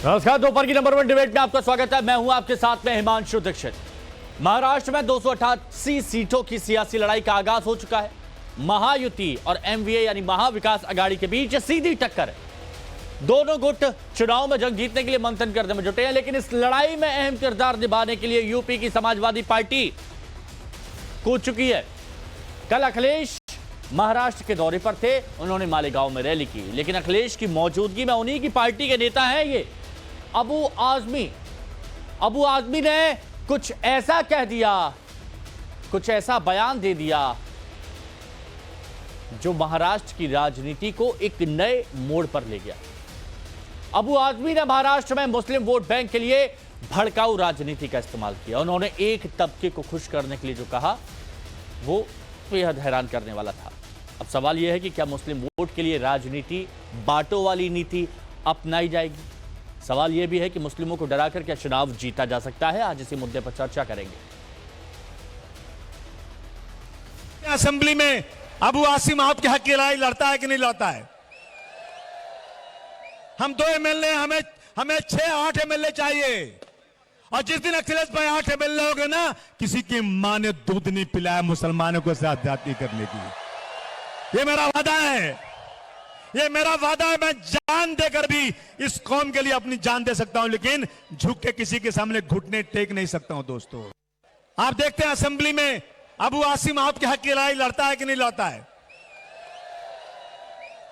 नमस्कार, दोपहर की नंबर 1 डिबेट में आपका स्वागत है। मैं हूं आपके साथ में हिमांशु दीक्षित। महाराष्ट्र में 288 सीटों की सियासी लड़ाई का आगाज हो चुका है। महायुति और एमवीए यानी महाविकास अघाड़ी के बीच सीधी टक्कर है। दोनों गुट चुनाव में जंग जीतने के लिए मंथन करने में जुटे हैं, लेकिन इस लड़ाई में अहम किरदार निभाने के लिए यूपी की समाजवादी पार्टी कूद चुकी है। कल अखिलेश महाराष्ट्र के दौरे पर थे, उन्होंने मालेगांव में रैली की, लेकिन अखिलेश की मौजूदगी में उन्हीं की पार्टी के नेता हैं ये अबू आजमी ने कुछ ऐसा कह दिया, कुछ ऐसा बयान दे दिया जो महाराष्ट्र की राजनीति को एक नए मोड़ पर ले गया। अबू आजमी ने महाराष्ट्र में मुस्लिम वोट बैंक के लिए भड़काऊ राजनीति का इस्तेमाल किया। उन्होंने एक तबके को खुश करने के लिए जो कहा वो बेहद हैरान करने वाला था। अब सवाल यह है कि क्या मुस्लिम वोट के लिए राजनीति बांटो वाली नीति अपनाई जाएगी? सवाल यह भी है कि मुस्लिमों को डराकर क्या चुनाव जीता जा सकता है? आज इसी मुद्दे पर चर्चा करेंगे। असेंबली में अबू आसिम आपके हक की लड़ाई लड़ता है कि नहीं लड़ता है? हम 2 एमएलए, हमें 6-8 एमएलए चाहिए। और जिस दिन अखिलेश भाई 8 एमएलए हो गए ना, किसी की मां ने दूध नहीं पिलाया मुसलमानों को ज्यादती करने की। ये मेरा वादा है, ये मेरा वादा है। मैं जान देकर भी इस कौम के लिए अपनी जान दे सकता हूं, लेकिन झुक के किसी के सामने घुटने टेक नहीं सकता हूं। दोस्तों, आप देखते हैं असेंबली में अबू आसिम आपके हक की लड़ाई लड़ता है कि नहीं लड़ता है?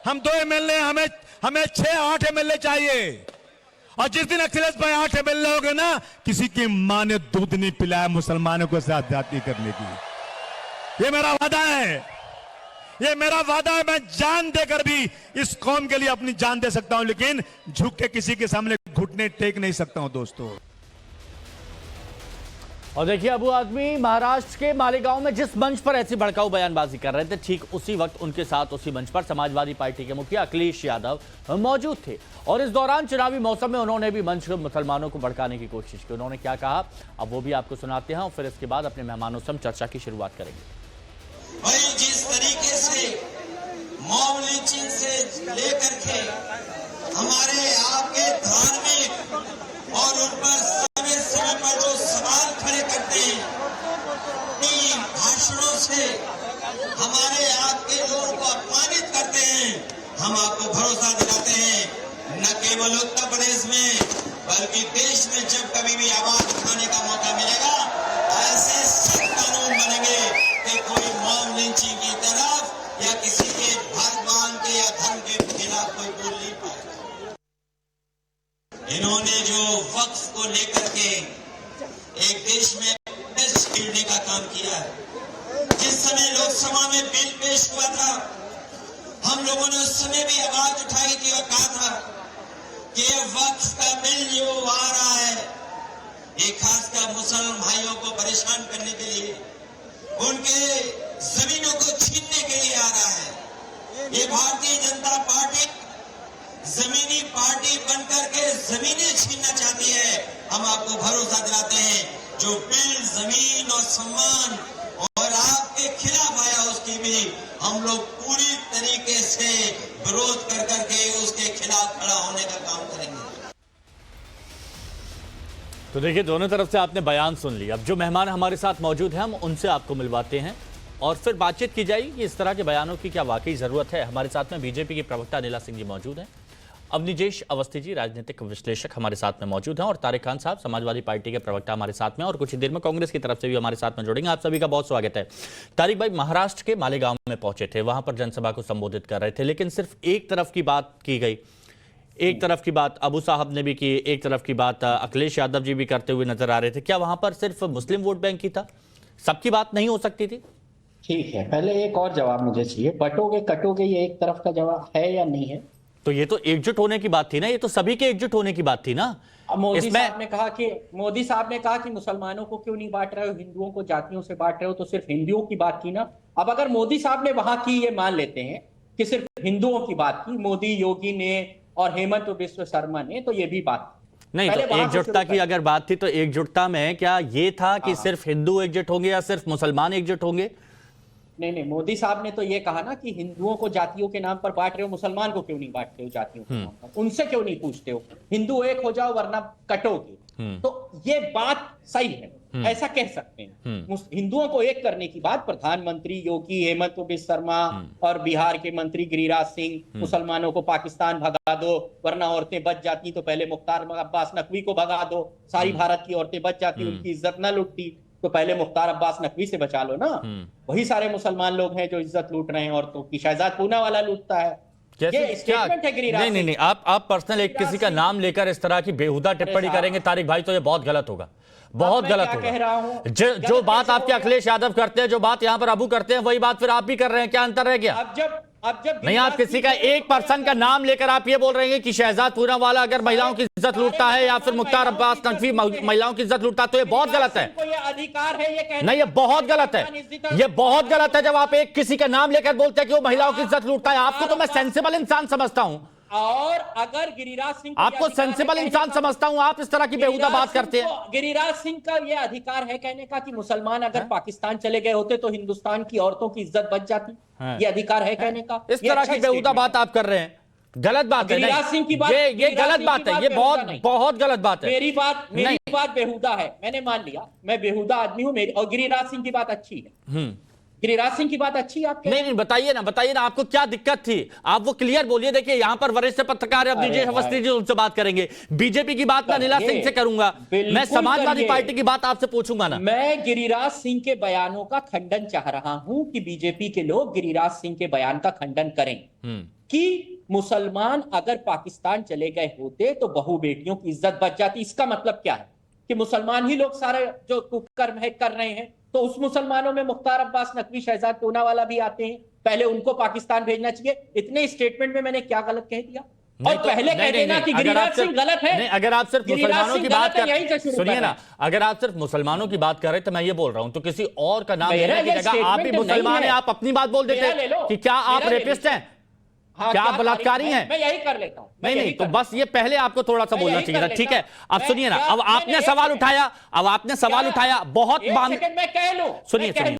हम 2 एमएलए, हमें 6-8 एमएलए चाहिए। और जिस दिन अखिलेश भाई 8 एमएलए हो गए ना, किसी की मां ने दूध नहीं पिलाया मुसलमानों को ज्यादती करने की। ये मेरा वादा है, ये मेरा वादा है। मैं जान देकर भी इस कौम के लिए अपनी जान दे सकता हूं, लेकिन झुक के किसी के सामने घुटने टेक नहीं सकता हूं। दोस्तों, और देखिए, अबू आजमी महाराष्ट्र के मालेगांव में जिस मंच पर ऐसी भड़काऊ बयानबाजी कर रहे थे, ठीक उसी वक्त उनके साथ उसी मंच पर समाजवादी पार्टी के मुखिया अखिलेश यादव मौजूद थे। और इस दौरान चुनावी मौसम में उन्होंने भी मंच पर मुसलमानों को भड़काने की कोशिश की। उन्होंने क्या कहा, अब वो भी आपको सुनाते हैं और फिर इसके बाद अपने मेहमानों से हम चर्चा की शुरुआत करेंगे। भाई, जिस तरीके से मॉब लिंचिंग से लेकर के हमारे आपके धार्मिक और उन पर समय समय पर जो सवाल खड़े करते हैं, भाषणों से हमारे आपके लोगों को अपमानित करते हैं, हम आपको भरोसा दिलाते हैं न केवल उत्तर प्रदेश में बल्कि देश में जब कभी भी आवाज उठाने का मौका मिलेगा, ऐसे सख्त कानून बनेंगे कि कोई मॉब लिंचिंग की तरफ या किसी के भगवान के या धर्म के खिलाफ कोई बोल नहीं पाएगा। इन्होंने जो वक्फ को लेकर के एक देश में छेड़ने का काम किया है। जिस समय लोकसभा में बिल पेश हुआ था, हम लोगों ने उस समय भी आवाज उठाई थी और कहा था कि वक्फ का बिल जो आ रहा है, ये खासकर मुसलमान भाइयों को परेशान करने के लिए, उनके जमीनों को छीनने के लिए आ रहा है। ये भारतीय जनता पार्टी जमीनी पार्टी बनकर के जमीनें छीनना चाहती है। हम आपको भरोसा दिलाते हैं, जो बिल जमीन और सम्मान और आपके खिलाफ आया, उसकी भी हम लोग पूरी तरीके से विरोध कर करके उसके खिलाफ खड़ा होने का काम करेंगे। तो देखिए, दोनों तरफ से आपने बयान सुन लिया। अब जो मेहमान हमारे साथ मौजूद हैं, हम उनसे आपको मिलवाते हैं और फिर बातचीत की जाएगी कि इस तरह के बयानों की क्या वाकई जरूरत है। हमारे साथ में बीजेपी की प्रवक्ता नीला सिंह जी मौजूद हैं, अवनीजेश अवस्थी जी राजनीतिक विश्लेषक हमारे साथ में मौजूद हैं, और तारिक खान साहब समाजवादी पार्टी के प्रवक्ता हमारे साथ में, और कुछ ही देर में कांग्रेस की तरफ से भी हमारे साथ में जुड़ेंगे। आप सभी का बहुत स्वागत है। तारिक भाई, महाराष्ट्र के मालेगांव में पहुंचे थे, वहां पर जनसभा को संबोधित कर रहे थे, लेकिन सिर्फ एक तरफ की बात की गई। एक तरफ की बात अबू साहब ने भी की, एक तरफ की बात अखिलेश यादव जी भी करते हुए नजर आ रहे थे। क्या वहां पर सिर्फ मुस्लिम वोट बैंक की था, सबकी बात नहीं हो सकती थी? ठीक है, पहले एक और जवाब मुझे चाहिए। बटोगे कटोगे, ये एक तरफ का जवाब है या नहीं है? तो ये तो एकजुट होने की बात थी ना, ये तो सभी के एकजुट होने की बात थी ना। मोदी साहब ने कहा कि मुसलमानों को क्यों नहीं बांट रहे हो, हिंदुओं को जातियों से बांट रहे हो, तो सिर्फ हिंदुओं की बात की ना। अब अगर मोदी साहब ने वहां की, ये मान लेते हैं कि सिर्फ हिंदुओं की बात की, मोदी, योगी ने और हेमंत बिस्व शर्मा ने, तो ये भी बात नहीं। तो एकजुटता की अगर बात थी, तो एकजुटता में क्या ये था कि सिर्फ हिंदू एकजुट होंगे या सिर्फ मुसलमान एकजुट होंगे? नहीं, मोदी साहब ने तो ये कहा ना कि हिंदुओं को जातियों के नाम पर बांट रहे हो, मुसलमान को क्यों नहीं बांटते हो जातियों के नाम पर, उनसे क्यों नहीं पूछते हो, हिंदू एक हो जाओ वरना कटोगे। तो ये बात सही है, ऐसा कह सकते हैं। हिंदुओं को एक करने की बात प्रधानमंत्री योगी, हेमंत बिस्वा शर्मा और बिहार के मंत्री गिरिराज सिंह, मुसलमानों को पाकिस्तान भगा दो वरना औरतें बच जाती, तो पहले मुख्तार अब्बास नकवी को भगा दो, सारी भारत की औरतें बच जाती, उनकी इज्जत न लुटती, तो पहले मुख्तार अब्बास नकवी से बचा लो ना। वही सारे मुसलमान लोग हैं जो इज्जत लूट रहे हैं औरतों की, शहजाद पूनावाला लूटता है। ये स्टेटमेंट है गिरिराज सिंह। नहीं, आप पर्सनल एक किसी का नाम लेकर इस तरह की बेहुदा टिप्पणी करेंगे तारिक भाई, तो ये बहुत गलत होगा, बहुत गलत होगा। कह रहा हूं जो बात आपके अखिलेश यादव करते हैं, जो बात यहाँ पर अबू करते हैं, वही बात फिर आप भी कर रहे हैं, क्या अंतर रह गया? अब जब नहीं, आप किसी का एक पर्सन का नाम लेकर आप ये बोल रहे हैं कि शहजाद पूनावाला अगर महिलाओं की इज्जत लूटता है या फिर मुख्तार अब्बास नकवी महिलाओं की इज्जत लूटता है, तो ये बहुत गलत है। ये अधिकार है ये कहने, नहीं, ये बहुत गलत है, ये बहुत गलत है जब आप एक किसी का नाम लेकर बोलते हैं कि वो महिलाओं की इज्जत लूटता है। आपको तो मैं सेंसिबल इंसान समझता हूं, और अगर गिरिराज सिंह आपको सेंसिबल इंसान समझता हूं, आप इस तरह की बेहुदा बात करते हैं। गिरिराज सिंह का यह अधिकार है कहने का कि मुसलमान अगर पाकिस्तान चले गए होते तो हिंदुस्तान की औरतों की इज्जत बच जाती, ये अधिकार है कहने का। इस तरह की बेहुदा बात आप कर रहे हैं, गलत बात है। गिरिराज सिंह की बात, ये गलत बात है, ये बहुत गलत बात है। मेरी बात बेहुदा है, मैंने मान लिया, मैं बेहुदा आदमी हूं, और गिरिराज सिंह की बात अच्छी है। गिरिराज सिंह की बात अच्छी है आपके? नहीं, बताइए ना, आपको क्या दिक्कत थी, आप वो क्लियर बोलिए। देखिए यहाँ पर वरिष्ठ पत्रकार अवनीश अवस्थी जी, उनसे बात करेंगे। बीजेपी की बात मैं नीला सिंह से करूंगा, मैं समाजवादी पार्टी की बात आपसे पूछूंगा ना। मैं गिरिराज सिंह के बयानों का खंडन चाह रहा हूं कि बीजेपी के लोग गिरिराज सिंह के बयान का खंडन करें कि मुसलमान अगर पाकिस्तान चले गए होते तो बहू बेटियों की इज्जत बच जाती। इसका मतलब क्या है कि मुसलमान ही लोग सारे जो कुकर्म है कर रहे हैं, तो उस मुसलमानों में मुख्तार अब्बास नकवी, शहजाद पूनावाला भी आते हैं, पहले उनको पाकिस्तान भेजना चाहिए। इतने स्टेटमेंट में मैंने क्या गलत कह दिया? और पहले कह देना कि गिरिराज सिंह गलत है। नहीं, अगर आप सिर्फ मुसलमानों की बात कर, सुनिए ना, अगर आप सिर्फ मुसलमानों की बात कर रहे थे, मैं ये बोल रहा हूं, तो किसी और का नाम लेने की जगह आप भी मुसलमान हैं, आप अपनी बात बोल देते कि क्या आप रेपिस्ट हैं, क्या आप बलात्कारी हैं? मैं यही कर लेता हूं। नहीं, तो बस ये पहले आपको थोड़ा सा बोलना चाहिए था, ठीक है? अब सुनिए ना, अब आपने सवाल उठाया, बहुत सुनिए,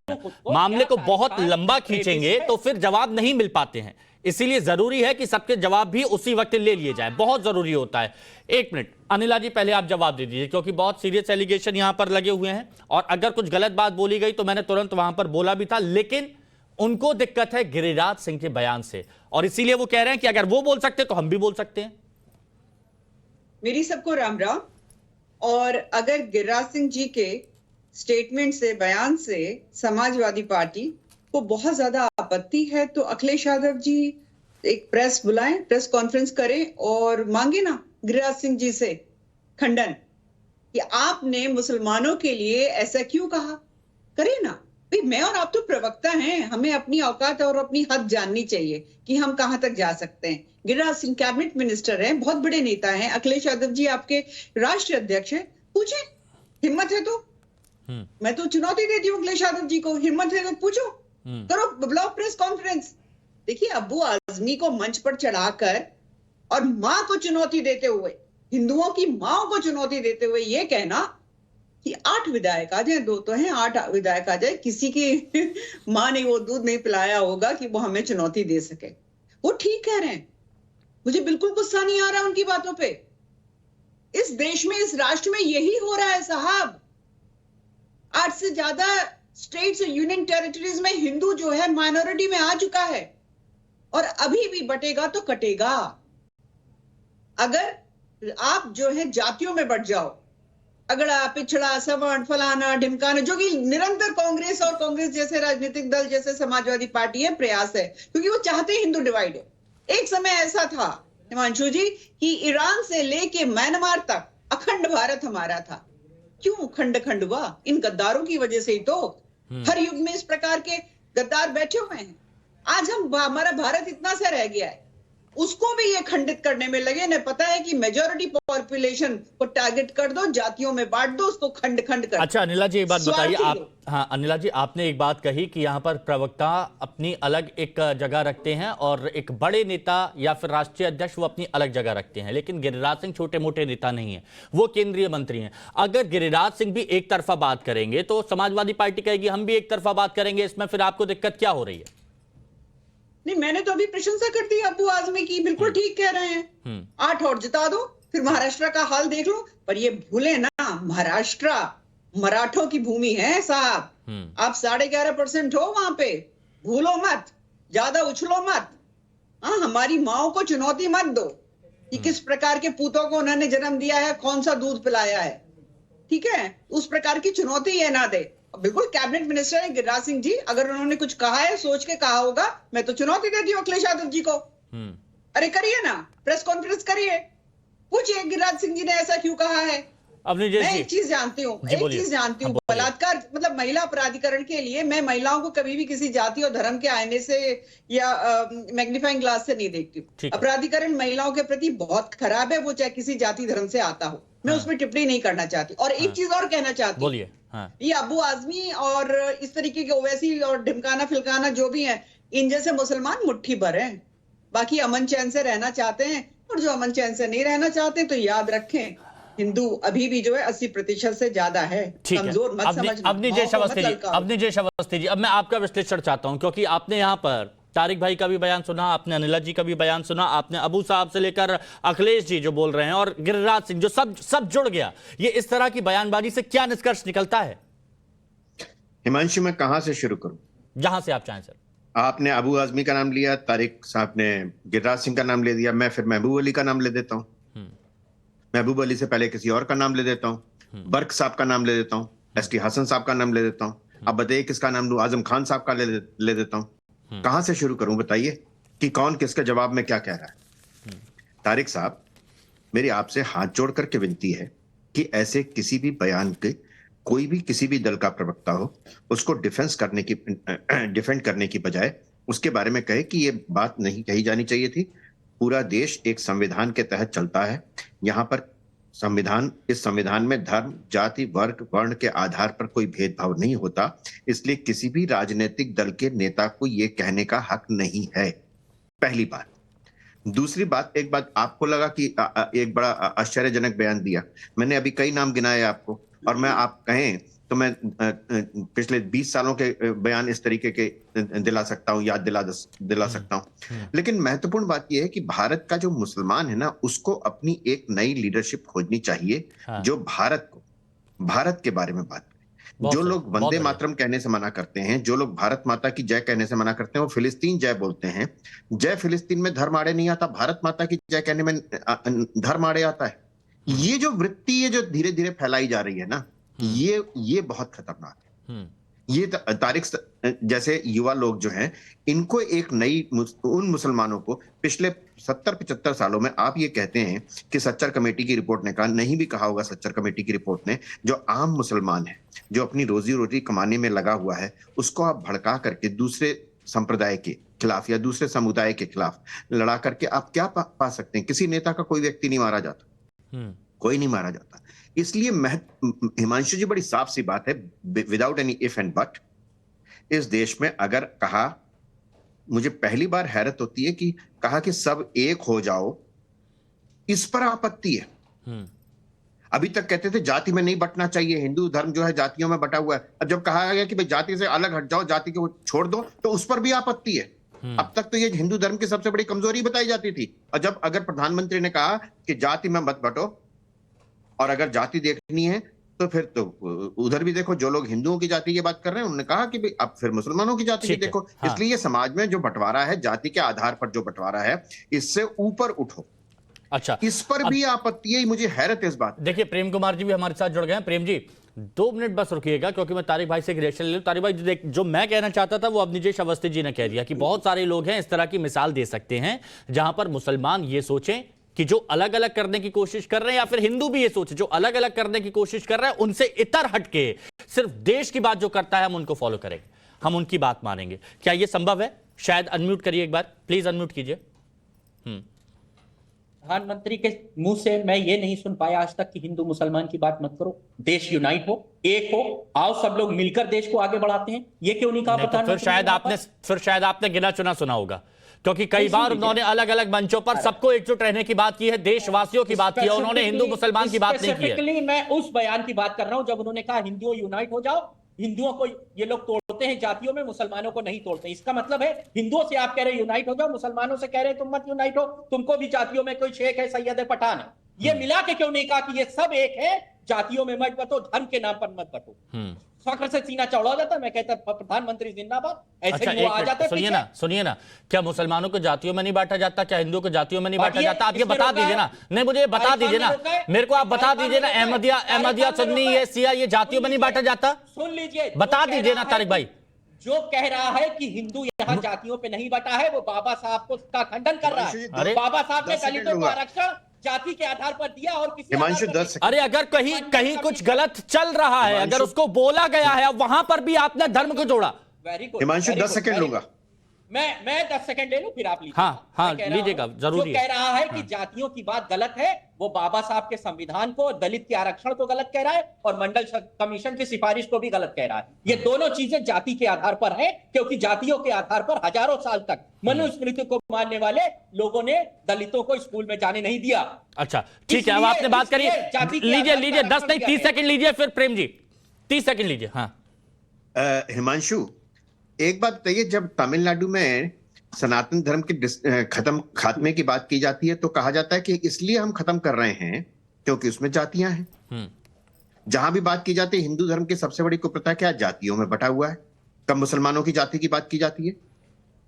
मामले को बहुत लंबा खींचेंगे तो फिर जवाब नहीं मिल पाते हैं, इसीलिए जरूरी है कि सबके जवाब भी उसी वक्त ले लिए जाए, बहुत जरूरी होता है। एक मिनट अनिला जी, पहले आप जवाब दे दीजिए, क्योंकि बहुत सीरियस एलिगेशन यहां पर लगे हुए हैं, और अगर कुछ गलत बात बोली गई तो मैंने तुरंत वहां पर बोला भी था, लेकिन उनको दिक्कत है गिरिराज सिंह के बयान से, और इसीलिए वो कह रहे हैं कि अगर वो बोल सकते तो हम भी बोल सकते हैं। मेरी सबको राम राम। और अगर गिरिराज सिंह जी के स्टेटमेंट से, बयान से समाजवादी पार्टी को बहुत ज्यादा आपत्ति है, तो अखिलेश यादव जी एक प्रेस बुलाएं, प्रेस कॉन्फ्रेंस करें और मांगे ना गिरिराज सिंह जी से खंडन कि आपने मुसलमानों के लिए ऐसा क्यों कहा। करें ना भाई, मैं और आप तो प्रवक्ता हैं, हमें अपनी औकात और अपनी हद जाननी चाहिए कि हम कहां तक जा सकते हैं। गिरिराज सिंह कैबिनेट मिनिस्टर हैं, बहुत बड़े नेता हैं, अखिलेश यादव जी आपके राष्ट्रीय अध्यक्ष हैं, पूछे, हिम्मत है तो। मैं तो चुनौती देती हूँ अखिलेश यादव जी को, हिम्मत है तो पूछो, करो, बुलाओ प्रेस कॉन्फ्रेंस। देखिए, अब्बू आजमी को मंच पर चढ़ाकर और मां को चुनौती देते हुए, हिंदुओं की मां को चुनौती देते हुए ये कहना कि 8 विधायक आ जाए, 2 तो हैं, 8 विधायक आ जाए, किसी की मां ने वो दूध नहीं पिलाया होगा कि वो हमें चुनौती दे सके। वो ठीक कह रहे हैं, मुझे बिल्कुल गुस्सा नहीं आ रहा उनकी बातों पे। इस देश में, इस राष्ट्र में यही हो रहा है साहब। 8 से ज्यादा स्टेट्स और यूनियन टेरिटरीज में हिंदू जो है माइनॉरिटी में आ चुका है, और अभी भी बटेगा तो कटेगा। अगर आप जो है जातियों में बढ़ जाओ, अगड़ा, पिछड़ा, सवर्ण, फलाना ढिमकाना, जो कि निरंतर कांग्रेस और कांग्रेस जैसे राजनीतिक दल, जैसे समाजवादी पार्टी है, प्रयास है, क्योंकि वो चाहते हैं हिंदू डिवाइड हो। एक समय ऐसा था हिमांशु जी कि ईरान से लेके म्यांमार तक अखंड भारत हमारा था। क्यों खंड खंड हुआ? इन गद्दारों की वजह से ही तो। हर युग में इस प्रकार के गद्दार बैठे हुए हैं। आज हमारा भारत इतना सा रह गया है उसको भी ये खंडित करने में लगे। इन्हें पता है कि मेजॉरिटी पॉपुलेशन को टारगेट कर दो, जातियों में बांट दो, उसको खंड खंड कर। अच्छा अनिला जी एक बात बताइए स्वार्थी आप। लोग। हाँ अनिला जी आपने एक बात कही कि यहाँ पर प्रवक्ता अपनी अलग एक जगह रखते हैं और एक बड़े नेता या फिर राष्ट्रीय अध्यक्ष वो अपनी अलग जगह रखते हैं, लेकिन गिरिराज सिंह छोटे मोटे नेता नहीं है, वो केंद्रीय मंत्री हैं। अगर गिरिराज सिंह भी एक तरफा बात करेंगे तो समाजवादी पार्टी कहेगी हम भी एक तरफा बात करेंगे, इसमें फिर आपको दिक्कत क्या हो रही है? नहीं, मैंने तो अभी प्रशंसा कर दी अबू आजमी की, बिल्कुल ठीक कह रहे हैं। 8 और जिता दो, फिर महाराष्ट्र का हाल देख लो। पर ये भूले ना, महाराष्ट्र मराठों की भूमि है साहब। आप 11.5% हो वहां पे, भूलो मत, ज्यादा उछलो मत। हाँ, हमारी माओ को चुनौती मत दो कि किस प्रकार के पूतों को उन्होंने जन्म दिया है, कौन सा दूध पिलाया है। ठीक है, उस प्रकार की चुनौती ये ना दे। बिल्कुल कैबिनेट मिनिस्टर है गिरिराज सिंह जी, अगर उन्होंने कुछ कहा है सोच के कहा होगा, मैं तो चुनौती देती हूँ अखिलेश यादव जी को। अरे करिए ना, प्रेस कॉन्फ्रेंस करिए, पूछिए गिरिराज सिंह जी ने ऐसा क्यों कहा है। मैं एक चीज जानती हूँ, बलात्कार मतलब महिला प्राधिकरण के लिए मैं महिलाओं को कभी भी किसी जाति और धर्म के आईने से या मैग्नीफाइंग ग्लास से नहीं देखती हूँ। अपराधीकरण महिलाओं के प्रति बहुत खराब है, वो चाहे किसी जाति धर्म से आता हो। मैं उसमें टिप्पणी नहीं करना चाहती। और एक चीज और कहना चाहती हूँ, ये अबू आजमी और इस तरीके के ओवैसी और ढिमकाना फिलकाना जो भी है, इन जैसे मुसलमान मुट्ठी भर हैं, बाकी अमन चैन से रहना चाहते हैं। और जो अमन चैन से नहीं रहना चाहते तो याद रखें, हिंदू अभी भी जो है 80% से ज्यादा है। कमजोर मत समझना। अब निजेश अवस्थी जी, अब मैं आपका विश्लेषण चाहता हूं, क्योंकि आपने यहां पर तारिक भाई का भी बयान सुना, आपने अनिला जी का भी बयान सुना, आपने अबू साहब से लेकर अखिलेश जी जो बोल रहे हैं और गिरिराज सिंह जो सब जुड़ गया। ये इस तरह की बयानबाजी से क्या निष्कर्ष निकलता है? हिमांशु, मैं कहां से शुरू करूं? जहां से आप चाहें सर। आपने अबू आजमी का नाम लिया, तारिक साहब ने गिरिराज सिंह का नाम ले दिया, मैं फिर महबूब अली का नाम ले देता हूं। महबूब अली से पहले किसी और का नाम ले देता हूं, बर्क साहब का नाम ले देता हूं, एसटी हसन साहब का नाम ले देता हूं। अब बताइए किसका नाम लूं? आजम खान साहब का ले देता हूं। कहां से शुरू करूं? बताइए कि कौन किसके जवाब में क्या कह रहा है। तारिक साहब, मेरी आपसे हाथ जोड़ करके विनती है कि ऐसे किसी भी बयान के कोई भी किसी भी दल का प्रवक्ता हो, उसको डिफेंड करने की बजाय उसके बारे में कहे कि ये बात नहीं कही जानी चाहिए थी। पूरा देश एक संविधान के तहत चलता है। यहाँ पर इस संविधान में धर्म, जाति, वर्ग, वर्ण के आधार पर कोई भेदभाव नहीं होता। इसलिए किसी भी राजनीतिक दल के नेता को ये कहने का हक नहीं है। पहली बात। दूसरी बात, एक बात आपको लगा कि एक बड़ा आश्चर्यजनक बयान दिया। मैंने अभी कई नाम गिनाए आपको, और मैं आप कहें तो मैं पिछले 20 सालों के बयान इस तरीके के दिला सकता हूं, याद दिला सकता हूं। लेकिन महत्वपूर्ण बात यह है कि भारत का जो मुसलमान है ना, उसको अपनी एक नई लीडरशिप खोजनी चाहिए। जो भारत के बारे में बात करे। जो लोग वंदे मातरम कहने से मना करते हैं, जो लोग भारत माता की जय कहने से मना करते हैं, वो फिलिस्तीन जय बोलते हैं। जय फिलिस्तीन में धर्म आड़े नहीं आता, भारत माता की जय कहने में धर्म आड़े आता है। ये जो वृत्ति है जो धीरे धीरे फैलाई जा रही है ना, ये बहुत खतरनाक है। ये तारिक जैसे युवा लोग जो हैं, इनको एक नई उन मुसलमानों को पिछले 70-75 सालों में आप ये कहते हैं कि सच्चर कमेटी की रिपोर्ट ने कहा, नहीं भी कहा होगा सच्चर कमेटी की रिपोर्ट ने, जो आम मुसलमान है, जो अपनी रोजी रोटी कमाने में लगा हुआ है, उसको आप भड़का करके दूसरे संप्रदाय के खिलाफ या दूसरे समुदाय के खिलाफ लड़ा करके आप क्या पा सकते हैं? किसी नेता का कोई व्यक्ति नहीं मारा जाता, कोई नहीं मारा जाता। इसलिए हिमांशु जी, बड़ी साफ सी बात है, without any if and but, इस देश में अगर कहा, मुझे पहली बार हैरत होती है कि कहा कि सब एक हो जाओ, इस पर आपत्ति है। अभी तक कहते थे जाति में नहीं बंटना चाहिए, हिंदू धर्म जो है जातियों में बटा हुआ है। अब जब कहा गया कि भाई जाति से अलग हट जाओ, जाति को छोड़ दो, तो उस पर भी आपत्ति है। अब तक तो ये हिंदू धर्म की सबसे बड़ी कमजोरी बताई जाती थी। और जब अगर प्रधानमंत्री ने कहा कि जाति में मत बंटो, और अगर जाति देखनी है तो फिर तो उधर भी देखो, जो लोग हिंदुओं की जाति की बात कर रहे हैं, उन्होंने कहा कि भाई अब फिर मुसलमानों की जाति की देखो। इसलिए ये समाज में जो बंटवारा है, जाति के आधार पर जो बंटवारा है, इससे ऊपर उठो। अच्छा, इस पर भी आपत्ति है। मुझे हैरत है इस बात। देखिए, प्रेम कुमार जी भी हमारे साथ जुड़ गए हैं। प्रेम जी, 2 मिनट बस रुकिएगा, क्योंकि मैं तारिक भाई से एक रिएक्शन ले लूं। तारिक भाई, जो मैं कहना चाहता था वो अब निजेश अवस्थी जी ने कह दिया कि बहुत सारे लोग हैं, इस तरह की मिसाल दे सकते हैं जहां पर मुसलमान ये सोचें कि जो अलग अलग करने की कोशिश कर रहे हैं, या फिर हिंदू भी ये सोचे जो अलग अलग करने की कोशिश कर रहे हैं, उनसे इतर हटके सिर्फ देश की बात जो करता है हम उनको फॉलो करेंगे, हम उनकी बात मानेंगे। क्या ये संभव है? शायद अनम्यूट करिए एक बार, प्लीज अनम्यूट कीजिए। प्रधानमंत्री के मुंह से मैं ये नहीं सुन पाया आज तक कि हिंदू मुसलमान की बात मत करो, देश यूनाइट हो, एक हो, आओ सब लोग मिलकर देश को आगे बढ़ाते हैं। ये क्यों नहीं कहा नहीं, तो प्रधानमंत्री? फिर शायद आपने गिना चुना सुना होगा, क्योंकि कई बार उन्होंने अलग अलग मंचों पर सबको एकजुट रहने की बात की है, देशवासियों की बात की है, उन्होंने हिंदू मुसलमान की बात नहीं की है। स्पेसिफिकली मैं उस बयान की बात कर रहा हूं जब उन्होंने कहा हिंदुओं यूनाइट हो जाओ, हिंदुओं को ये लोग तोड़ते हैं जातियों में, मुसलमानों को नहीं तोड़ते। इसका मतलब है हिंदुओं से आप कह रहे यूनाइट हो जाओ, मुसलमानों से कह रहे तुम मत यूनाइट हो, तुमको भी जातियों में कोई शेख है, सैयद है, पठान है। ये मिला के क्यों नहीं कहा कि ये सब एक है, जातियों में मत बटो, धर्म के नाम पर मत बटो? फख्र से सीना चौड़ा हो जाता, मैं कहता प्रधानमंत्री जिंदाबाद, ऐसे अच्छा, ही वो आ जाते। सुनिए ना, क्या मुसलमानों को जातियों में नहीं बांटा जाता? क्या हिंदुओं को जातियों में नहीं बांटा जाता? आप ये बता दीजिए ना। नहीं, मुझे बता दीजिए ना, मेरे को आप बता दीजिए ना। अहमदिया, सुन्नी, ये शिया, ये जातियों में नहीं बांटा जाता? सुन लीजिए, बता दीजिए ना तारिक भाई। जो कह रहा है कि हिंदू यहाँ जातियों पे नहीं बटा है, वो बाबा साहब को का खंडन कर रहा है। अरे बाबा साहब ने दलितों को आरक्षण जाति के आधार पर दिया और किसी हिमांशु, आधार पर 10 अरे अगर कहीं कुछ गलत चल रहा है, अगर उसको बोला गया है, अब वहां पर भी आपने धर्म को जोड़ा। वेरी गुड हिमांशु, 10 सेकंड लूंगा। मैं 10 सेकंड ले लूं, फिर आप लीजिए। हाँ, लीजिएगा, जरूरी है। जो कह रहा है कि जातियों की बात गलत है, वो बाबा साहब के संविधान को, दलित के आरक्षण को गलत कह रहा है और मंडल कमीशन की सिफारिश को भी गलत कह रहा है। ये दोनों चीजें जाति के आधार पर है, क्योंकि जातियों के आधार पर हजारों साल तक मनुस्मृति को मानने वाले लोगों ने दलितों को स्कूल में जाने नहीं दिया। अच्छा, ठीक है, अब आपने बात करी, लीजिए 10 नहीं 30 सेकंड लीजिए, फिर प्रेम जी 30 सेकंड लीजिए। हाँ हिमांशु, एक बात बताइए, जब तमिलनाडु में सनातन धर्म के खात्मे की बात की जाती है तो कहा जाता है कि इसलिए हम खत्म कर रहे हैं क्योंकि उसमें जातियां हैं। जहां भी बात की जाती है हिंदू धर्म की सबसे बड़ी कुप्रथा क्या? जातियों में बटा हुआ है। कब मुसलमानों की जाति की बात की जाती है?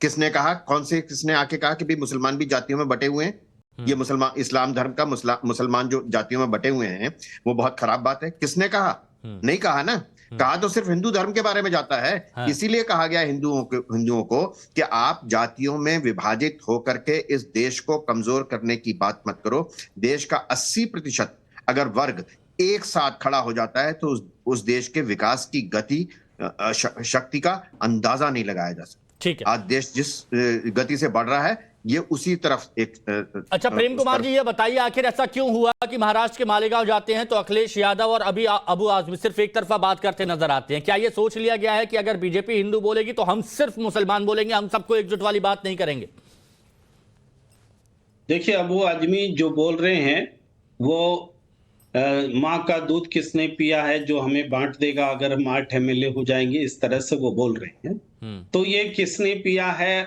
किसने कहा? किसने आके कहा कि भाई मुसलमान भी जातियों में बटे हुए हैं? ये मुसलमान, इस्लाम धर्म का मुसलमान जो जातियों में बटे हुए हैं वो बहुत खराब बात है। किसने कहा? नहीं कहा ना। कहा तो सिर्फ हिंदू धर्म के बारे में जाता है। हाँ। इसीलिए कहा गया हिंदुओं को कि आप जातियों में विभाजित होकर के इस देश को कमजोर करने की बात मत करो। देश का 80% अगर वर्ग एक साथ खड़ा हो जाता है तो उस देश के विकास की गति, शक्ति का अंदाजा नहीं लगाया जा सकता। ठीक है, आज देश जिस गति से बढ़ रहा है ये उसी तरफ एक अच्छा, प्रेम कुमार जी ये बताइए, आखिर ऐसा क्यों हुआ कि महाराष्ट्र के मालेगांव जाते हैं तो अखिलेश यादव और अभी अबू आजमी सिर्फ एक तरफा बात करते नजर आते हैं? क्या ये सोच लिया गया है कि अगर बीजेपी हिंदू बोलेगी तो हम सिर्फ मुसलमान बोलेंगे, हम सबको एकजुट वाली बात नहीं करेंगे? देखिए, अबू आजमी जो बोल रहे हैं वो माँ का दूध किसने पिया है जो हमें बांट देगा अगर हम 8 MLA हो जाएंगे, इस तरह से वो बोल रहे हैं। तो ये किसने पिया है,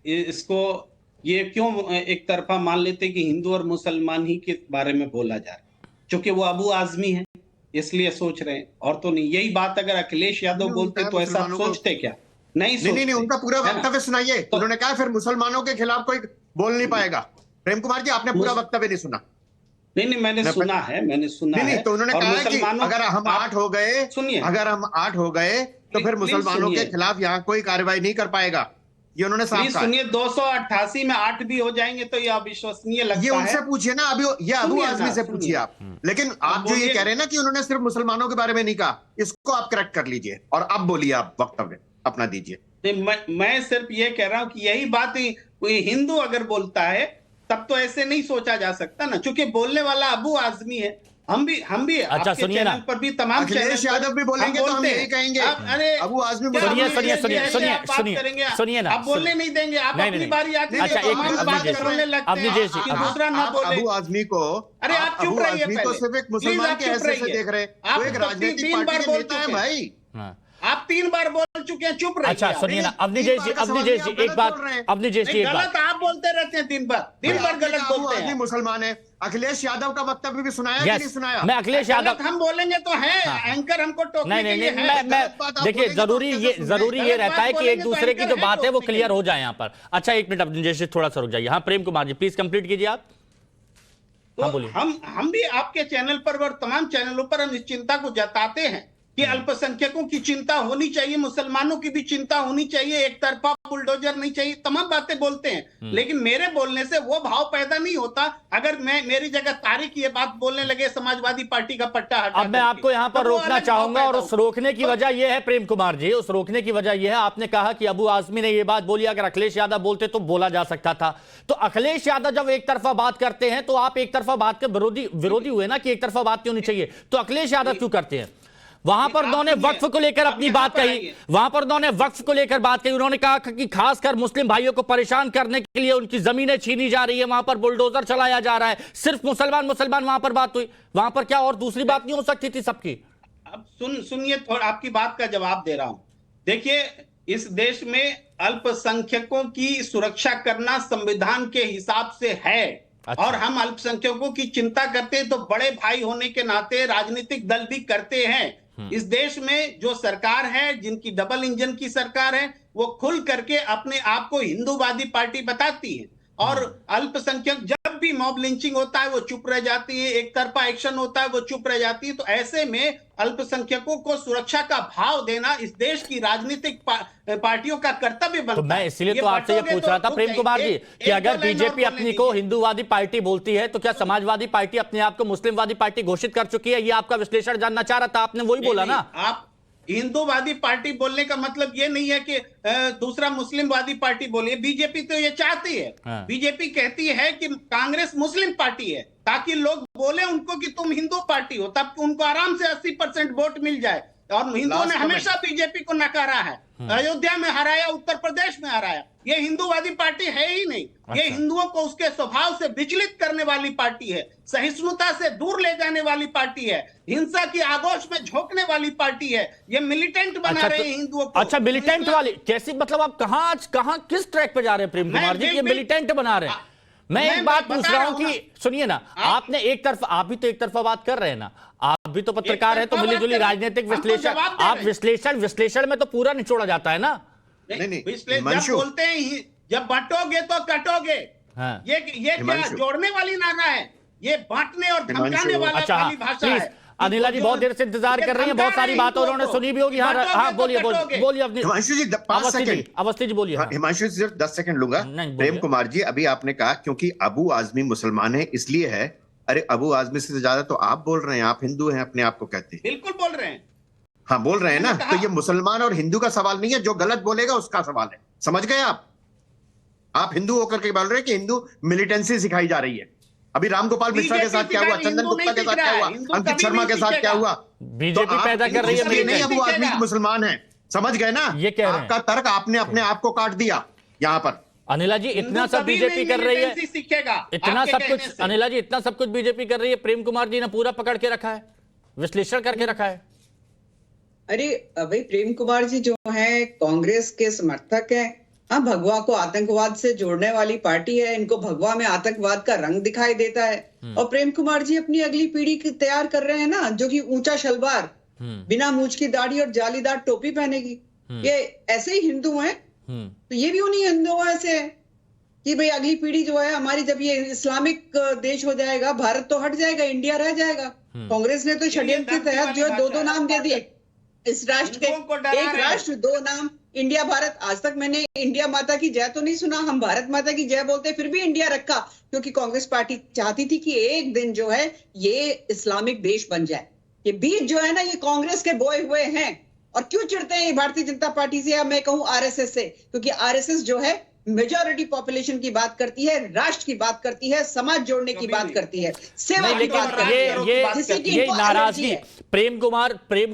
इसको ये क्यों एक तरफा मान लेते कि हिंदू और मुसलमान ही के बारे में बोला जा रहा है? क्योंकि वो अबू आजमी है इसलिए सोच रहे हैं, और तो नहीं। यही बात अगर अखिलेश यादव बोलते तो ऐसा सोचते क्या? नहीं, उनका पूरा वक्तव्य सुनाइए। उन्होंने कहा फिर मुसलमानों के खिलाफ कोई बोल नहीं पाएगा। प्रेम कुमार जी, आपने पूरा वक्तव्य नहीं सुना। नहीं, मैंने सुना है। नहीं, तो उन्होंने कहा कि अगर हम 8 हो गए, सुनिए, अगर हम 8 हो गए तो फिर मुसलमानों के खिलाफ यहाँ कोई कार्रवाई नहीं कर पाएगा। ये उन्होंने साफ कहा। सुनिए, 288 में 8 भी हो जाएंगे तो ये अविश्वसनीय लगता है। ये उनसे पूछिए ना, अभी ये अबू आजमी से पूछिए आप। लेकिन आप जो ये कह रहे हैं ना कि उन्होंने सिर्फ मुसलमानों के बारे में नहीं कहा, इसको आप करेक्ट कर लीजिए और अब बोलिए, आप वक्तव्य अपना दीजिए। मैं सिर्फ ये कह रहा हूं कि यही बात कोई हिंदू अगर बोलता है तब तो ऐसे नहीं सोचा जा सकता ना, क्योंकि बोलने वाला अबू आजमी है। हम भी अच्छा, सुनिए ना, पर भी तमाम अखिलेश यादव भी बोलेंगे तो हम यही कहेंगे। अरे अबू आजमी, सुनिए ना, आप बोलने नहीं देंगे, आप अपनी बारी आती है दूसरा ना बोले। अबू आजमी को, अरे आप चुप रहिए, सिर्फ एक मुसलमान के हैसियत से देख रहे हैं, वो एक राजनीतिक पार्टी के नेता है भाई। आप 3 बार बोल चुके हैं, चुप रहिए। अच्छा, सुनिए ना, अवनीश जी एक बात, अवनीश जी गलत आप बोलते रहते हैं, दिन भर गलत बोलते हैं। मुसलमान है। अखिलेश यादव का वक्तव्य भी सुनाया कि नहीं सुनाया? मैं अखिलेश यादव, हम बोलेंगे तो है एंकर हमको टोकने के लिए है। मैं देखिए, जरूरी ये रहता है कि एक दूसरे की जो बात है वो क्लियर हो जाए यहाँ पर। अच्छा, 1 मिनट अवनीश जी थोड़ा सा रुक जाइए। हाँ, प्रेम कुमार जी प्लीज कंप्लीट कीजिए आप। तो हम भी आपके चैनल पर और तमाम चैनलों पर हम इस चिंता को जताते हैं कि अल्पसंख्यकों की चिंता होनी चाहिए, मुसलमानों की भी चिंता होनी चाहिए, एक तरफा बुलडोजर नहीं चाहिए, तमाम बातें बोलते हैं। लेकिन मेरे बोलने से वो भाव पैदा नहीं होता। अगर मेरी जगह तारिक ये बात बोलने लगे समाजवादी पार्टी का पट्टा हटा, अब मैं आपको यहां पर रोकना चाहूंगा, और उस रोकने की वजह यह है प्रेम कुमार जी, उस रोकने की वजह यह है, आपने कहा कि अबू आजमी ने यह बात बोली, अगर अखिलेश यादव बोलते तो बोला जा सकता था। तो अखिलेश यादव जब एक तरफा बात करते हैं तो आप एक तरफा बात के विरोधी हुए ना, कि एक तरफा बात क्यों नहीं चाहिए, तो अखिलेश यादव क्यों करते हैं? वहां पर उन्होंने वक्फ को लेकर अपनी बात कही, वहां पर उन्होंने वक्फ को लेकर बात कही, उन्होंने कहा कि खासकर मुस्लिम भाइयों को परेशान करने के लिए उनकी जमीनें छीनी जा रही है, वहां पर बुलडोजर चलाया जा रहा है, सिर्फ मुसलमान वहां पर बात हुई, वहां पर क्या और दूसरी बात नहीं हो सकती थी सबकी? अब सुनिए, थोड़ा आपकी बात का जवाब दे रहा हूं। देखिए, इस देश में अल्पसंख्यकों की सुरक्षा करना संविधान के हिसाब से है। अच्छा। और हम अल्पसंख्यकों की चिंता करते हैं तो बड़े भाई होने के नाते राजनीतिक दल भी करते हैं। इस देश में जो सरकार है, जिनकी डबल इंजन की सरकार है, वो खुल करके अपने आप को हिंदूवादी पार्टी बताती है, और अल्पसंख्यक जब भी मॉब लिंचिंग होता है वो चुप रह जाती है, एक तरफा एक्शन होता है वो चुप रह जाती है। तो ऐसे में अल्पसंख्यकों को सुरक्षा का भाव देना इस देश की राजनीतिक पार्टियों का कर्तव्य बनता है। तो मैं इसलिए तो आपसे ये पूछ रहा था प्रेम कुमार जी कि अगर बीजेपी अपनी को हिंदूवादी पार्टी बोलती है तो क्या समाजवादी पार्टी अपने आप को मुस्लिमवादी पार्टी घोषित कर चुकी है? ये आपका विश्लेषण जानना चाह रहा था, आपने वही बोला ना। आप हिंदूवादी पार्टी बोलने का मतलब ये नहीं है कि दूसरा मुस्लिमवादी पार्टी बोले। बीजेपी तो ये चाहती है, बीजेपी कहती है कि कांग्रेस मुस्लिम पार्टी है, ताकि लोग बोले उनको कि तुम हिंदू पार्टी हो, तब उनको आराम से 80% वोट मिल जाए। और हिंदुओं ने हमेशा बीजेपी को नकारा है, अयोध्या में हराया, उत्तर प्रदेश में हराया। ये हिंदूवादी पार्टी है ही नहीं। ये हिंदुओं को उसके स्वभाव से विचलित करने वाली पार्टी है, सहिष्णुता से दूर ले जाने वाली पार्टी है, हिंसा की आगोश में झोंकने वाली पार्टी है। ये मिलिटेंट बना रहे हैं हिंदुओं को। अच्छा, मिलिटेंट वाली कैसी, मतलब आप कहां किस ट्रैक पे जा रहे हैं प्रेम कुमार जी? ये मिलिटेंट बना रहे हैं। मैं एक बात पूछ रहा हूं कि सुनिए ना, आपने एक तरफ, आप भी तो एक तरफा बात कर रहे हैं ना, आप भी तो पत्रकार है, तो मिलीजुली राजनीतिक विश्लेषण, आप विश्लेषण में तो पूरा निचोड़ा जाता है ना। नहीं, जब बोलते हैं जब बांटोगे तो कटोगे, ये क्या जोड़ने वाली नारा है? ये बांटने और धमकाने वाली भाषा है। अनिला जी बहुत देर से इंतजार कर रही हैं, बहुत सारी बातें उन्होंने सुनी भी होगी। हाँ बोलिए हिमांशु जी 5 सेकंड, अवस्थी जी बोलिए। हिमांशु जी सिर्फ 10 सेकंड लूंगा। प्रेम कुमार जी, अभी आपने कहा क्योंकि अबू आजमी मुसलमान है इसलिए है। अरे अबू आजमी से ज्यादा तो आप बोल रहे हैं, आप हिंदू हैं अपने आप को कहते हैं। बिल्कुल बोल रहे हैं, हाँ बोल रहे हैं ना। तो ये मुसलमान और हिंदू का सवाल नहीं है, जो गलत बोलेगा उसका सवाल है। समझ गए आप हिंदू होकर के बोल रहे हैं कि हिंदू मिलिटेंसी सिखाई जा रही है। अभी रामगोपाल मिश्रा के साथ क्या हुआ, चंदन गुप्ता के साथ क्या हुआ, अंकित शर्मा के साथ क्या हुआ? बीजेपी पैदा कर रही है, नहीं अबू आदमी मुसलमान है। समझ गए ना? ये कह रहे हैं। आपका तर्क आपने अपने आप को काट दिया यहाँ पर। अनिला जी इतना सब बीजेपी कर रही है, इतना सब कुछ, अनिला जी इतना सब कुछ बीजेपी कर रही है, प्रेम कुमार जी ने पूरा पकड़ के रखा है, विश्लेषण करके रखा है। अरे भाई, प्रेम कुमार जी जो है कांग्रेस के समर्थक हैं। हाँ, भगवा को आतंकवाद से जोड़ने वाली पार्टी है, इनको भगवा में आतंकवाद का रंग दिखाई देता है। और प्रेम कुमार जी अपनी अगली पीढ़ी की तैयार कर रहे हैं ना, जो कि ऊंचा शलवार, बिना मूंछ की दाढ़ी और जालीदार टोपी पहनेगी। ये ऐसे ही हिंदू हैं, तो ये भी उन्हीं हिंदुओं से है कि भाई अगली पीढ़ी जो है हमारी, जब ये इस्लामिक देश हो जाएगा, भारत तो हट जाएगा, इंडिया रह जाएगा। कांग्रेस ने तो षड्यंत्र के तहत जो है 2-2 नाम दे दिए इस राष्ट्र के, एक राष्ट्र 2 नाम, इंडिया भारत। आज तक मैंने इंडिया माता की जय तो नहीं सुना, हम भारत माता की जय बोलते, फिर भी इंडिया रखा, क्योंकि कांग्रेस पार्टी चाहती थी कि एक दिन जो है ये इस्लामिक देश बन जाए। ये बीज जो है ना, ये कांग्रेस के बोए हुए हैं। और क्यों चिढ़ते हैं भारतीय जनता पार्टी से, या मैं कहूं आरएसएस से? क्योंकि आरएसएस जो है मेजॉरिटी पॉपुलेशन की बात करती है, राष्ट्र की बात करती है, समाज जोड़ने की बात करती है, सेवा की बात करती है। ये नाराजगी प्रेम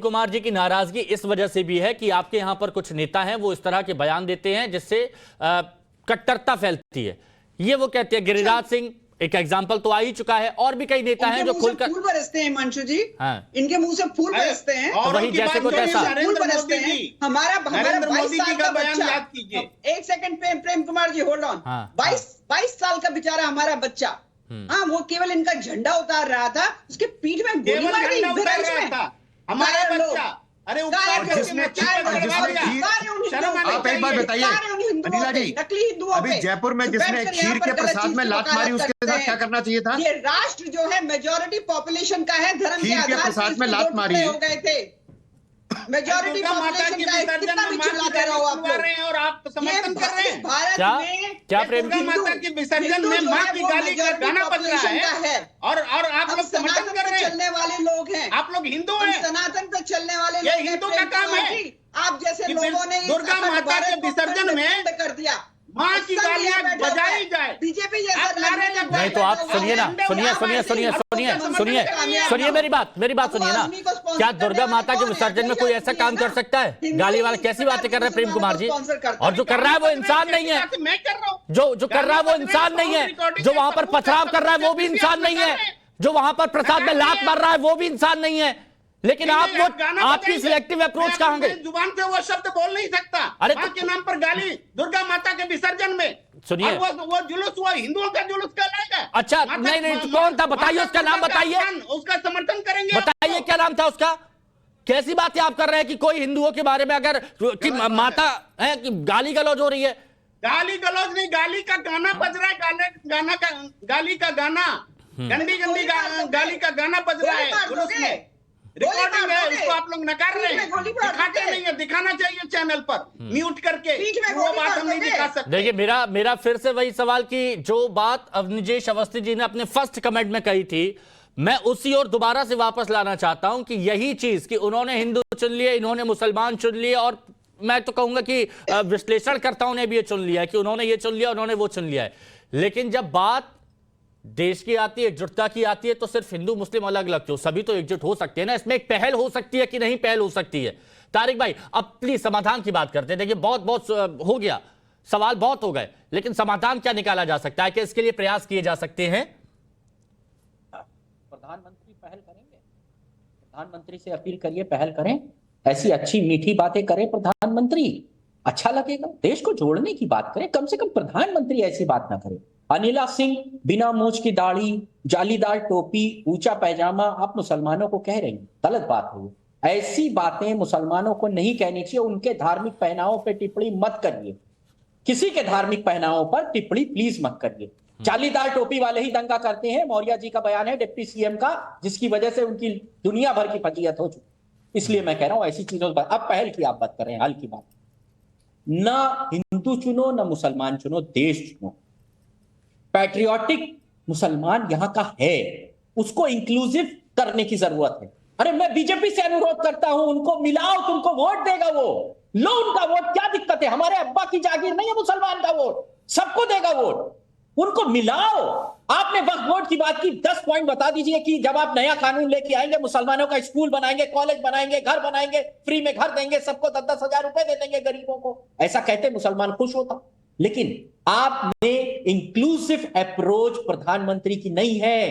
कुमार जी की नाराजगी इस वजह से भी है कि आपके यहां पर कुछ नेता हैं, वो इस तरह के बयान देते हैं जिससे कट्टरता फैलती है। ये वो कहते हैं, गिरिराज सिंह एक एग्जाम्पल तो आ ही चुका है, और भी कई नेता हैं जो खुलकर फूल बरसते हैं। हिमांशु जी, हाँ। इनके मुंह से फूल बरसते हैं, तो वही जैसे कुछ ऐसा फूल बरसते हैं। हमारा 22 साल का बच्चा, एक second Prem Kumar ji hold on, 22 साल का बेचारा हमारा बच्चा, हाँ, वो केवल इनका झंडा उतार रहा था, उसके पीठ में गोली मार दी हमारा बच्चा। अरे आप एक बात बताइए अनिला जी, अभी जयपुर में जिसने खीर के प्रसाद में लात मारी उसके साथ क्या करना चाहिए था? ये राष्ट्र जो है मेजॉरिटी पॉपुलेशन का है, धर्म के खीर के प्रसाद में लात मारी हो गए थे। मेजॉरिटी दुर्गा माता की पॉपुलेशन का विसर्जन कितना में भी मां की चिल्लाते गाली रहो आप सुनवा लोग। रहे हैं और आप समर्थन कर रहे हैं। भारत क्या में क्या प्रेम दुर्गा जी? माता के विसर्जन हिंदू में जो मां है की वो गाली का majority गाना बज रहा population का है और आप हम लोग समर्थन सनातन कर पे रहे हैं। चलने वाले लोग हैं। आप लोग हिंदू हम हैं। सनातन पे चलने वाले ये लोग हैं। हिंदू का प्रेम काम कुमार है जी, आप जैसे कि लोगों ने इस दुर्गा अखंड माता भारत के को विसर्जन खंड में खंड कर दिया। मां की सब गालियां यहाँ बैठा हुआ बजाई है। जाए। बीजेपी जैसा आप नारे राजनीतिक लगवाएं। नहीं तो आप सुनिए ना, सुनिए मेरी बात सुनिए ना। क्या दुर्गा माता के विसर्जन में कोई ऐसा काम कर सकता है? गाली वाला कैसी बातें कर रहे हैं प्रेम कुमार जी? और जो कर रहा है वो इंसान नहीं है, मैं कर रहा हूँ। जो कर रहा है वो इंसान नहीं है, जो वहां पर पथराव कर रहा है वो भी इंसान नहीं है, जो वहां पर प्रसाद में लात मार रहा है वो भी इंसान नहीं है। लेकिन आप वो आपकी सिलेक्टिव अप्रोच कहां गई? जुबान पे वो शब्द बोल नहीं सकता। अरे मां के नाम पर गाली दुर्गा माता के विसर्जन में। सुनिए। और वो जुलूस वो हिंदुओं का जुलूस कहलाएगा। अच्छा, नहीं तो कौन था? बताइए उसका नाम बताइए। उसका समर्थन करेंगे। बताइए क्या नाम था उसका? कैसी बातें आप कर रहे हैं कि कोई हिंदुओं के बारे में अगर कि माता है कि गाली गलौज हो रही है? गाली गलौज नहीं, गाली का गाना बज रहा है। गाली का गाना गंदी गाली का गाना बज रहा है जुलूस में। रिकॉर्डिंग है, उसको आप लोग नकार रहे हैं। दिखाते नहीं है, दिखाना चाहिए चैनल पर म्यूट करके। वो बात हम नहीं दिखा सकते। देखिए मेरा फिर से वही सवाल कि जो बात अवनिजेश अवस्थी जी ने अपने फर्स्ट कमेंट में कही थी, मैं उसी और दोबारा से वापस लाना चाहता हूं कि यही चीज कि उन्होंने हिंदू चुन लिए, इन्होंने मुसलमान चुन लिए, और मैं तो कहूंगा कि विश्लेषणकर्ताओं ने भी ये चुन लिया है कि उन्होंने ये चुन लिया, उन्होंने वो चुन लिया है। लेकिन जब बात देश की आती है, एकजुटता की आती है, तो सिर्फ हिंदू मुस्लिम अलग अलग क्यों? सभी तो एकजुट हो सकते हैं ना। इसमें एक पहल हो सकती है कि नहीं पहल हो सकती है? तारिक भाई, अब प्लीज समाधान की बात करते हैं। देखिए बहुत हो गया, सवाल बहुत हो गए, लेकिन समाधान क्या निकाला जा सकता है? कि इसके लिए प्रयास किए जा सकते हैं? प्रधानमंत्री पहल करेंगे, प्रधानमंत्री से अपील करिए, पहल करें, ऐसी अच्छी मीठी बातें करें प्रधानमंत्री, अच्छा लगेगा। देश को जोड़ने की बात करें, कम से कम प्रधानमंत्री ऐसी बात ना करे। अनिला सिंह बिना मूंछ की दाढ़ी, जालीदार टोपी, ऊंचा पैजामा, आप मुसलमानों को कह रही हैं, गलत बात है। ऐसी बातें मुसलमानों को नहीं कहनी चाहिए। उनके धार्मिक पहनावों पर टिप्पणी मत करिए, किसी के धार्मिक पहनावों पर टिप्पणी प्लीज मत करिए। जालीदार टोपी वाले ही दंगा करते हैं। मौर्य जी का बयान है डिप्टी सीएम का, जिसकी वजह से उनकी दुनिया भर की फजीयत हो चुकी। इसलिए मैं कह रहा हूं ऐसी चीजों पर अब पहल की आप बात कर रहे हैं, हल की बात। ना हिंदू चुनो ना मुसलमान चुनो, देश चुनो। पैट्रियोटिक मुसलमान यहां का है, उसको इंक्लूसिव करने की जरूरत है। अरे मैं बीजेपी से अनुरोध करता हूं, उनको मिलाओ, तुमको वोट देगा वो, लो उनका वोट, क्या दिक्कत है? हमारे अब्बा की जागीर नहीं है मुसलमान का वोट, सबको देगा वोट, उनको मिलाओ। आपने वक्फ बोर्ड की बात की, 10 पॉइंट बता दीजिए कि जब आप नया कानून लेके आएंगे, मुसलमानों का स्कूल बनाएंगे, कॉलेज बनाएंगे, घर बनाएंगे, फ्री में घर देंगे, सबको 10-10 हजार रुपए दे देंगे गरीबों को, ऐसा कहते मुसलमान खुश होता। लेकिन आपने इंक्लूसिव अप्रोच प्रधानमंत्री की नहीं है,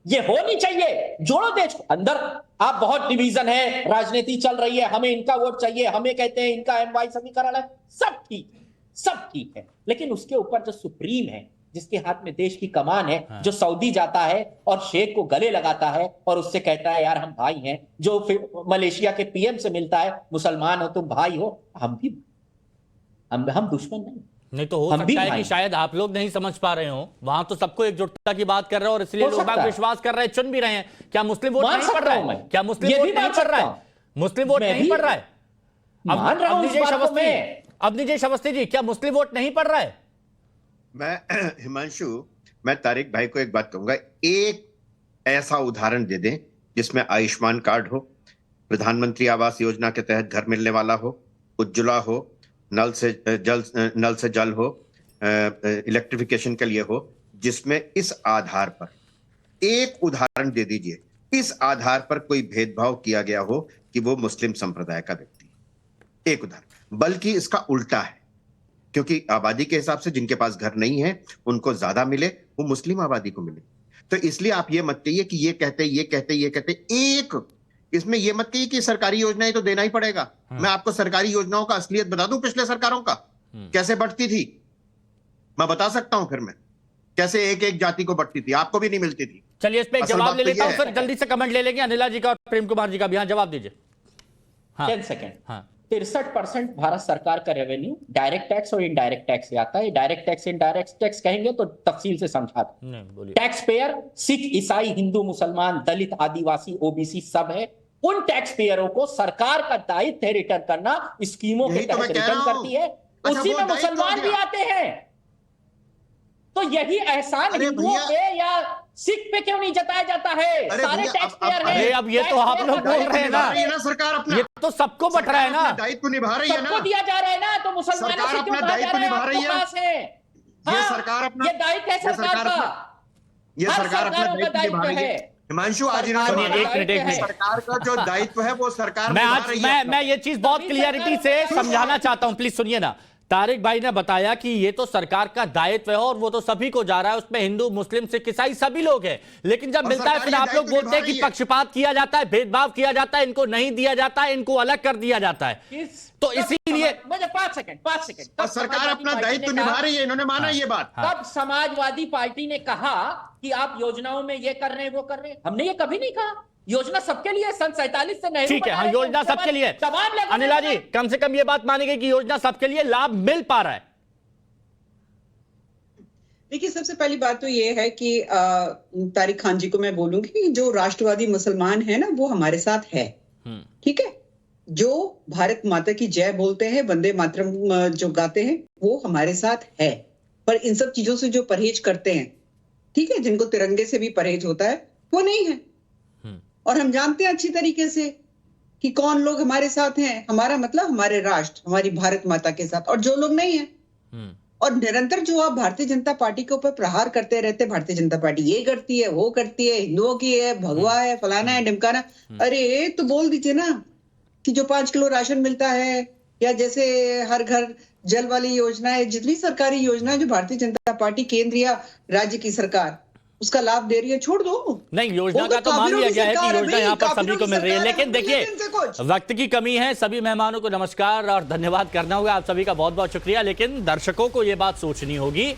ये होनी चाहिए। जोड़ो देश को अंदर। आप बहुत डिवीजन है, राजनीति चल रही है, हमें इनका वोट चाहिए, हमें कहते हैं इनका एमवाई समीकरण है, सब ठीक है, सब ठीक है। लेकिन उसके ऊपर जो सुप्रीम है, जिसके हाथ में देश की कमान है, जो सऊदी जाता है और शेख को गले लगाता है और उससे कहता है यार हम भाई हैं, जो फिर मलेशिया के पीएम से मिलता है, मुसलमान हो तुम भाई हो, हम दुश्मन नहीं तो हो सकता है कि शायद आप लोग नहीं समझ पा रहे हो, वहां तो सबको एकजुटता की बात कर रहे हो और इसलिए लोग विश्वास कर रहे हैं, चुन भी रहे हैं। क्या मुस्लिम वोट नहीं पड़ रहा है? क्या मुस्लिम वोट नहीं पड़ रहा है? मुस्लिम वोट नहीं पड़ रहा है? अवनिजेश अवस्थी जी, क्या मुस्लिम वोट नहीं पड़ रहा है? मैं हिमांशु, मैं तारिक भाई को एक बात कहूंगा, एक ऐसा उदाहरण दे दें जिसमें आयुष्मान कार्ड हो, प्रधानमंत्री आवास योजना के तहत घर मिलने वाला हो, उज्ज्वला हो, नल से जल हो, इलेक्ट्रिफिकेशन के लिए हो, जिसमें इस आधार पर एक उदाहरण दे दीजिए, इस आधार पर कोई भेदभाव किया गया हो कि वो मुस्लिम संप्रदाय का व्यक्ति, एक उदाहरण। बल्कि इसका उल्टा है, क्योंकि आबादी के हिसाब से जिनके पास घर नहीं है उनको ज्यादा मिले, वो मुस्लिम आबादी को मिले। तो इसलिए आप ये मत कहिए कि ये कहते एक इसमें ये मत कहिए कि सरकारी योजनाएं तो देना ही पड़ेगा। मैं आपको सरकारी योजनाओं का असलियत बता दूं, पिछले सरकारों का कैसे बढ़ती थी, मैं बता सकता हूं फिर मैं कैसे एक एक जाति को बढ़ती थी, आपको भी नहीं मिलती थी। चलिए इस पे जवाब ले लेता हूं, फिर जल्दी से कमेंट ले लेंगे अनिला जी का और प्रेम कुमार जी का भी। हाँ, जवाब दीजिए। 10 सेकेंड। हाँ, 63% भारत सरकार का रेवेन्यू डायरेक्ट टैक्स और इनडायरेक्ट टैक्स से आता है। डायरेक्ट टैक्स इनडायरेक्ट टैक्स कहेंगे तो तफसील से समझाते। टैक्स पेयर सिख, ईसाई, हिंदू, मुसलमान, दलित, आदिवासी, ओबीसी सब है। उन टैक्स पेयरों को सरकार का दायित्व है रिटर्न करना, स्कीमों के यही तो मैं तहत कह रिटर्न रहा हूं। करती है, अच्छा, उसी वो में दायित्व मुसलमान हो भी गया। आते हैं। तो यही एहसान अरे हिंदुओं भैया- पे या सिख पे क्यों नहीं जताया जाता है? अरे सारे भैया, टैक्स अब- पेयर हैं। अरे अब ये तो आप लोग बोल रहे हैं ना, निभा रही है ना सरकार अपना, ये तो सबको बट रहा है ना। सरकार अपना दायित्व निभा रही है सबको ना। दिया जा रहा है ना, तो मुसलमानों सरकार से क्यों अपना कहा जा दायित्व रहा है निभा रही आपको है। पास है? ये हाँ, सरकार अपना- ये दायित्व है ये सरकार सरकार का। ये हर सरकार अपना सरकारों का दायित्व निभा रही है। है। हिमांशु, आज इन्होंने सरकार बोला, एक मिनट, एक मिनट। सरकार का जो दायित्व है वो सरकार मैं निभा आज रही है। मैं ये चीज बहुत सभी क्लियरिटी से सरकारों को- समझाना चाहता हूं, प्लीज सुनिए ना। तारिक भाई ने बताया कि ये तो सरकार का दायित्व है और वो तो सभी को जा रहा है, उसमें हिंदू, मुस्लिम, सिख, ईसाई सभी लोग हैं। लेकिन जब और मिलता है सरकार फिर ये आप लोग दायित्व बोलते हैं निभा कि रही है। पक्षपात किया जाता है, भेदभाव किया जाता है, इनको नहीं दिया जाता है, इनको अलग कर दिया जाता है। तो इसीलिए मुझे 5 सेकंड और सरकार अपना दायित्व निभा रही है, इन्होंने माना ये बात। तब समाजवादी पार्टी ने कहा कि आप योजनाओं में ये कर रहे हैं, वो कर रहे हैं। हमने ये कभी नहीं कहा। योजना सबके लिए सन 47 से नेहरू ठीक है, बना हाँ, रहे थे, योजना उसके सबके बाद लिए। तमाम लोगों ने अनिला जी, बोला। कम से कम ये बात मानी गई कि योजना सबके लिए लाभ मिल पा रहा है। देखिए, सबसे पहली बात तो ये है कि तारिक खान जी को मैं बोलूंगी कि जो राष्ट्रवादी मुसलमान है ना, वो हमारे साथ है। ठीक है, जो भारत माता की जय बोलते हैं, वंदे मातरम जो गाते हैं, वो हमारे साथ है। पर इन सब चीजों से जो परहेज करते हैं, ठीक है, जिनको तिरंगे से भी परहेज होता है, वो नहीं है। और हम जानते हैं अच्छी तरीके से कि कौन लोग हमारे साथ हैं। हमारा मतलब हमारे राष्ट्र, हमारी भारत माता के साथ, और जो लोग नहीं है। और निरंतर जो आप भारतीय जनता पार्टी के ऊपर प्रहार करते रहते, भारतीय जनता पार्टी ये करती है, वो करती है, हिंदुओं की है, भगवा है, फलाना है, ढिमकाना। अरे तो बोल दीजिए ना कि जो 5 किलो राशन मिलता है, या जैसे हर घर जल वाली योजना है, जितनी सरकारी योजना है जो भारतीय जनता पार्टी केंद्र या राज्य की सरकार उसका लाभ दे रही है, छोड़ दो। नहीं, योजना वो तो का तो मान काफिरों लिया की गया है सरकार कि है योजना भाई, यहाँ पर काफिरों सभी को की मिल रही है। सरकार है, लेकिन मिल देखिए, लेते इनसे कुछ। वक्त की कमी है, सभी मेहमानों को नमस्कार और धन्यवाद करना होगा। आप सभी का बहुत बहुत शुक्रिया। लेकिन दर्शकों को यह बात सोचनी होगी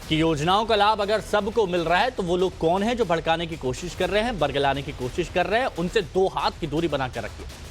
कि योजनाओं का लाभ अगर सबको मिल रहा है तो वो लोग कौन है जो भड़काने की कोशिश कर रहे हैं, बरगलाने की कोशिश कर रहे हैं, उनसे 2 हाथ की दूरी बनाकर रखिए।